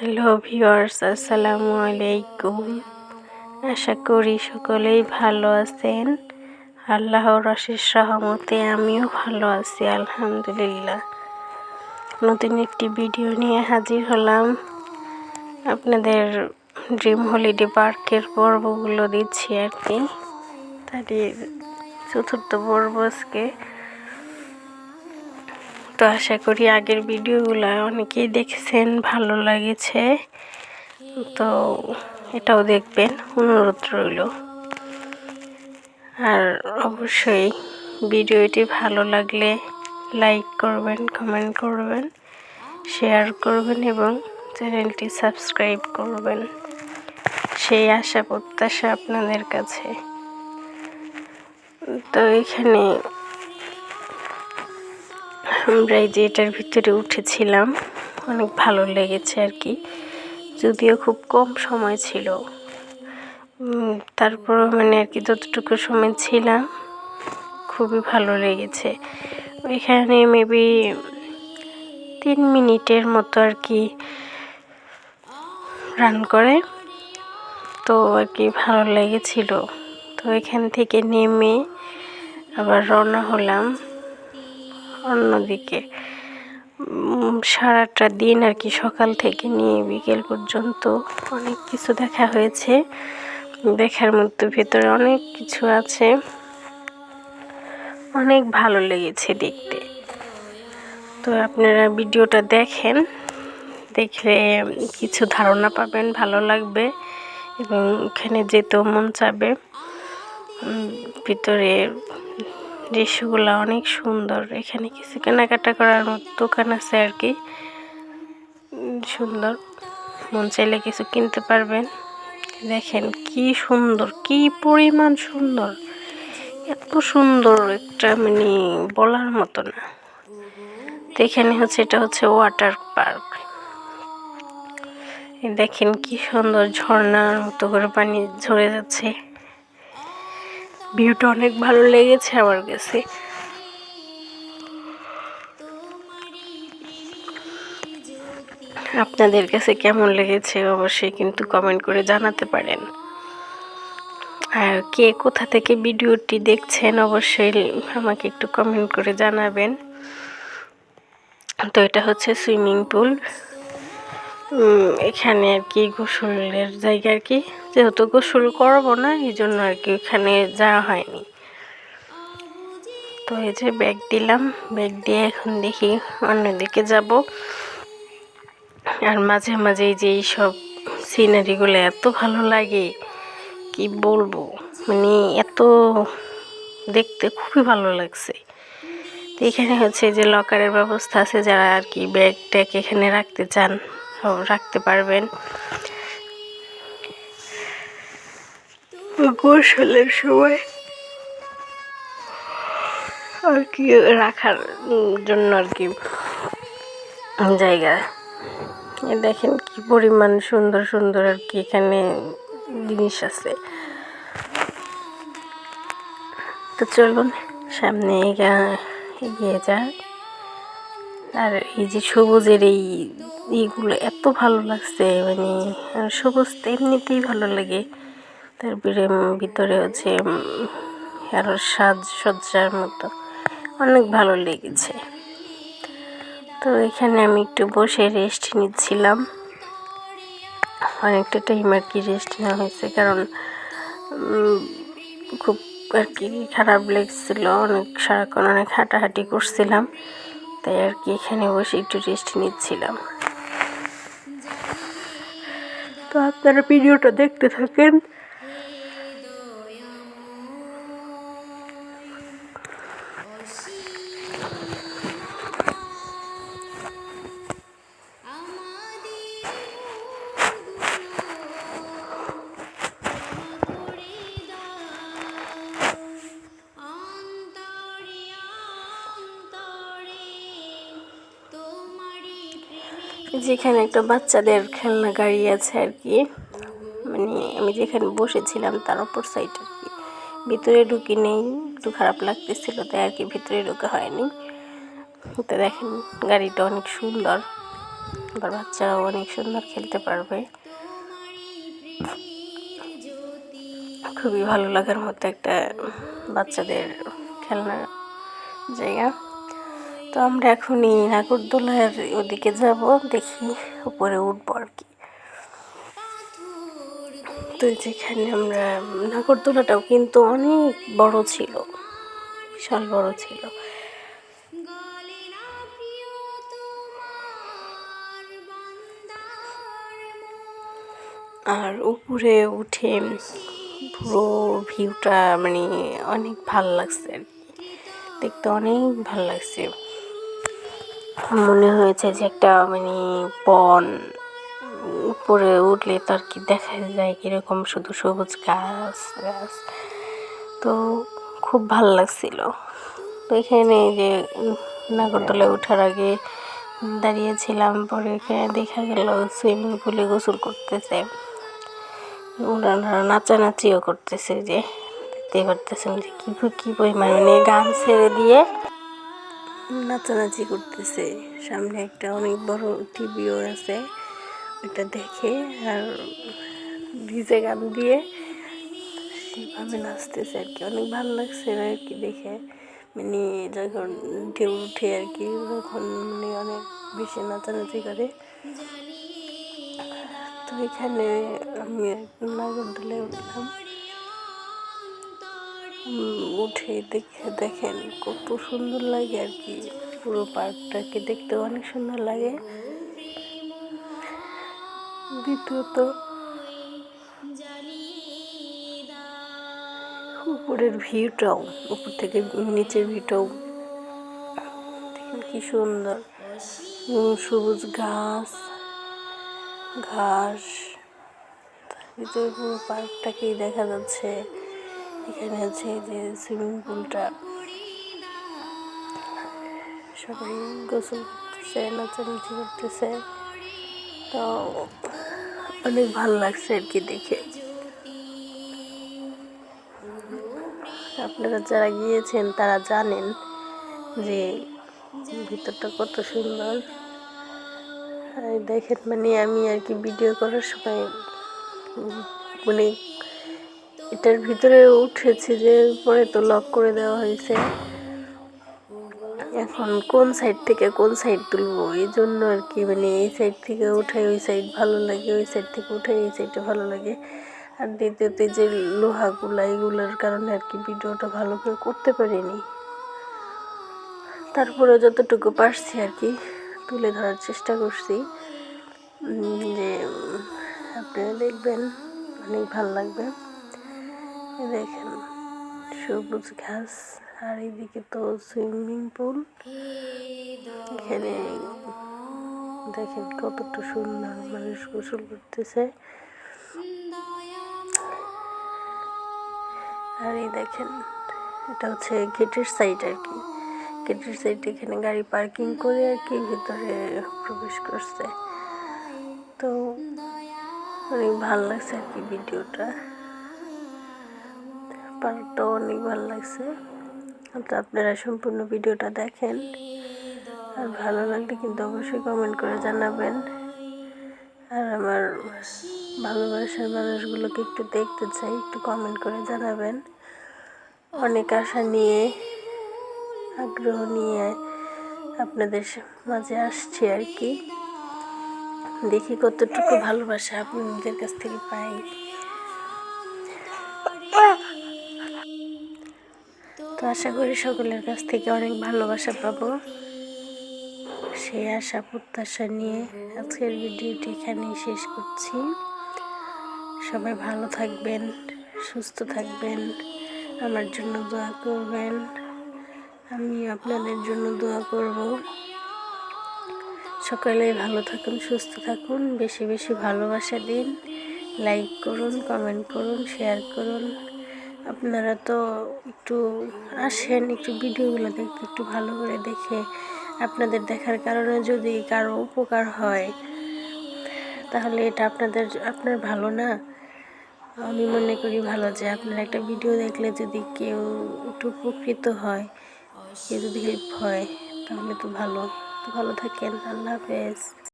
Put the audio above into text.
Hello viewers, আসসালামু আলাইকুম। আশা করি সকলেই ভালো আছেন। আল্লাহর অশেষ রহমতে আমিও ভালো আছি, আলহামদুলিল্লাহ। নতুন একটি ভিডিও নিয়ে হাজির হলাম। আপনাদের ড্রিম হলিডে পার্কের পর্বগুলো দিচ্ছি আর কি। তারই চতুর্থ পর্ব আজকে। তো আশা করি আগের ভিডিওগুলো অনেকেই দেখেছেন, ভালো লাগেছে। তো এটাও দেখবেন, অনুরোধ রইল। আর অবশ্যই ভিডিওটি ভালো লাগলে লাইক করবেন, কমেন্ট করবেন, শেয়ার করবেন এবং চ্যানেলটি সাবস্ক্রাইব করবেন, সেই আশা প্রত্যাশা আপনাদের কাছে। তো এখানে আমরা এই যে এটার ভিতরে উঠেছিলাম, অনেক ভালো লেগেছে আর কি। যদিও খুব কম সময় ছিল, তারপর আর কি যতটুকু সময় ছিলাম খুবই ভালো লেগেছে। ওইখানে মেবি 3 মিনিটের মতো আর কি রান করে, তো আর কি ভালো লেগেছিল। তো এখান থেকে নেমে আবার রওনা হলাম অন্যদিকে। সারাটা দিন আর কি, সকাল থেকে নিয়ে বিকেল পর্যন্ত অনেক কিছু দেখা হয়েছে। দেখার মধ্যে ভেতরে অনেক কিছু আছে, অনেক ভালো লেগেছে দেখতে। তো আপনারা ভিডিওটা দেখেন, দেখলে কিছু ধারণা পাবেন, ভালো লাগবে এবং এখানে যেতেও মন চাবে। ভিতরে দৃশ্যগুলো অনেক সুন্দর। এখানে কিছু কেনাকাটা করার মতো দোকান আছে আর কি, সুন্দর। মন চাইলে কিছু কিনতে পারবেন। দেখেন কি সুন্দর, কি পরিমাণ সুন্দর, এত সুন্দর একটা বলার মতো না। তো এখানে এটা হচ্ছে ওয়াটার পার্ক। দেখেন কি সুন্দর, ঝর্ণার মতো করে পানি ঝরে যাচ্ছে। ভিউটা অনেক ভালো লেগেছে আমার কাছে। আপনাদের কাছে কেমন লেগেছে অবশ্যই কিন্তু কমেন্ট করে জানাতে পারেন। আর কে কোথা থেকে ভিডিওটি দেখছেন অবশ্যই আমাকে একটু কমেন্ট করে জানাবেন। তো এটা হচ্ছে সুইমিং পুল। এখানে আর কি গোসলের জায়গা আর কি, যেহেতু গোসল করবো না এই জন্য আর কি এখানে যাওয়া হয়নি। তো এই যে ব্যাগ দিলাম, ব্যাগ দিয়ে এখন দেখি অন্যদিকে যাব। আর মাঝে মাঝে এই যে এইসব সিনারিগুলো এত ভালো লাগে, কি বলবো, এত দেখতে খুবই ভালো লাগছে। তো এখানে যে লকারের ব্যবস্থা আছে, যারা আর কি ব্যাগ ট্যাগ এখানে রাখতে চান রাখতে পারবেন। গোসলের সময় আর কি রাখার জন্য আর কি জায়গা। দেখেন কি পরিমাণ সুন্দর সুন্দর আর কি এখানে জিনিস আছে। তো চলুন সামনে এগিয়ে যায়। আর এই যে সবুজের এইগুলো এত ভালো লাগছে, সবুজ তো এমনিতেই ভালো লাগে, তারপরে ভিতরে আরো সাজসজ্জার মতো অনেক ভালো লেগেছে। তো এখানে আমি একটু বসে রেস্ট নিচ্ছিলাম। অনেকটা টাইম আর কি রেস্ট নেওয়া হয়েছে, কারণ খুব আর কি খারাপ লেগেছিল, সারাক্ষণ অনেক হাঁটাহাঁটি করছিলাম, তাই আর কি এখানে বসে একটু রেস্ট নিচ্ছিলাম। তো আপনারা ভিডিওটা দেখতে থাকেন। যেখানে একটা বাচ্চাদের খেলনা গাড়ি আছে আর কি, আমি যেখানে বসেছিলাম তার অপর সাইড আর কি। ভিতরে ঢুকি নেই, একটু খারাপ লাগতেছিল, তাই আর কি ভিতরে ঢুকা হয়নি। তো দেখেন গাড়িটা অনেক সুন্দর। আবার বাচ্চারাও অনেক সুন্দর খেলতে পারবে। খুবই ভালো লাগার মতো একটা বাচ্চাদের খেলনার জায়গা। তো আমরা এখনই নাগরদোলার ওদিকে যাব, দেখি উপরে উঠবো আর কি। তো যেখানে আমরা নাগরদোলাটাও কিন্তু অনেক বড় ছিল, বিশাল বড় ছিল। আর উপরে উঠে পুরো ভিউটা মানে অনেক ভাল লাগছে আর কি, দেখতে অনেক ভাল লাগছে। মনে হয়েছে যে একটা মানে বন, উপরে উঠলে তো আর কি দেখা যায় কীরকম শুধু সবুজ গাছ গাছ, তো খুব ভাল লাগছিল। তো এখানে যে নাগরদোলায় ওঠার আগে দাঁড়িয়েছিলাম, পরে এখানে দেখা গেল সুইমিং পুলে গোসল করতেছে, ওনারা নাচানাচিও করতেছে, যে দেখতে পারতেছেন যে কী পরিমাণ মানে গান ছেড়ে দিয়ে নাচানাচি করতেছে। সামনে একটা অনেক বড় টিভিও আছে, ওটা দেখে আর ডিজে গান দিয়ে সেভাবে নাচতেছে আর কি। অনেক ভালো লাগছে আর কি দেখে, মানে যখন ঢেউ উঠে আর কি, তখন মানে অনেক বেশি নাচানাচি করে। তো এখানে আমি নাগরদোলায় উঠলাম, উঠে দেখেন কত সুন্দর লাগে আর কি, পুরো পার্কটাকে দেখতে অনেক সুন্দর লাগে। দ্বিতীয়ত উপরের ভিউটাও, উপর থেকে নিচের ভিউটাও দেখেন কি সুন্দর, সবুজ ঘাস ভিতরে পুরো পার্কটাকেই দেখা যাচ্ছে। এখানে আছে যে সুইমিং পুলটা, সবাই গোসল করতেছে, নাচানাচি করতেছে, তো অনেক ভালো লাগছে আর কি দেখে। আপনারা যারা গিয়েছেন তারা জানেন যে ভিতরটা কত সুন্দর। দেখেন মানে আমি আর কি ভিডিও করার সময় মানে এটার ভিতরে উঠেছি, যে পরে তো লক করে দেওয়া হয়েছে, এখন কোন সাইড থেকে কোন সাইড তুলবো, এই জন্য আর কি মানে এই সাইড থেকে উঠাই ওই সাইড ভালো লাগে, ওই সাইড থেকে উঠাই এই সাইডটা ভালো লাগে। আর দ্বিতীয়ত যে লোহাগুলা, এগুলোর কারণে আর কি ভিডিওটা ভালো করে করতে পারিনি, তারপরে যতটুকু পারছি আর কি তুলে ধরার চেষ্টা করছি, যে আপনারা দেখবেন অনেক ভালো লাগবে। দেখেন সবুজ ঘাস, আর এইদিকে তো সুইমিং পুল, এখানে দেখেন কতটা সুন্দর মানুষ গোসল করতেছে। আর এই দেখেন এটা হচ্ছে গেটের সাইড আর কি, গেটের সাইড, এখানে গাড়ি পার্কিং করে আর কি ভিতরে প্রবেশ করছে। তো অনেক ভালো লাগছে আর কি ভিডিওটা, পার্কটাও অনেক ভালো লাগছে। তো আপনারা সম্পূর্ণ ভিডিওটা দেখেন, আর ভালো লাগলে কিন্তু অবশ্যই কমেন্ট করে জানাবেন। আর আমার ভালোবাসার মানুষগুলোকে একটু দেখতে চাই, একটু কমেন্ট করে জানাবেন। অনেক আশা নিয়ে, আগ্রহ নিয়ে আপনাদের মাঝে আসছি আর কি, দেখি কতটুকু ভালোবাসা আপনাদের কাছ থেকে পাই। তো আশা করি সকলের কাছ থেকে অনেক ভালোবাসা পাবো, সেই আশা প্রত্যাশা নিয়ে আজকের ভিডিওটি এখানেই শেষ করছি। সবাই ভালো থাকবেন, সুস্থ থাকবেন, আমার জন্য দোয়া করবেন, আমি আপনাদের জন্য দোয়া করব। সকালে ভালো থাকুন, সুস্থ থাকুন, বেশি বেশি ভালোবাসা দিন, লাইক করুন, কমেন্ট করুন, শেয়ার করুন। আপনারা তো একটু আসেন, একটু ভিডিওগুলো দেখতে, একটু ভালো করে দেখে আপনাদের দেখার কারণে যদি কারো উপকার হয়, তাহলে এটা আপনার ভালো না? আমি মনে করি ভালো, যে আপনার একটা ভিডিও দেখলে যদি কেউ একটু উপকৃত হয়, কেউ যদি হেল্প হয়, তাহলে তো ভালো। তো ভালো থাকেন, আল্লাহ হাফেজ।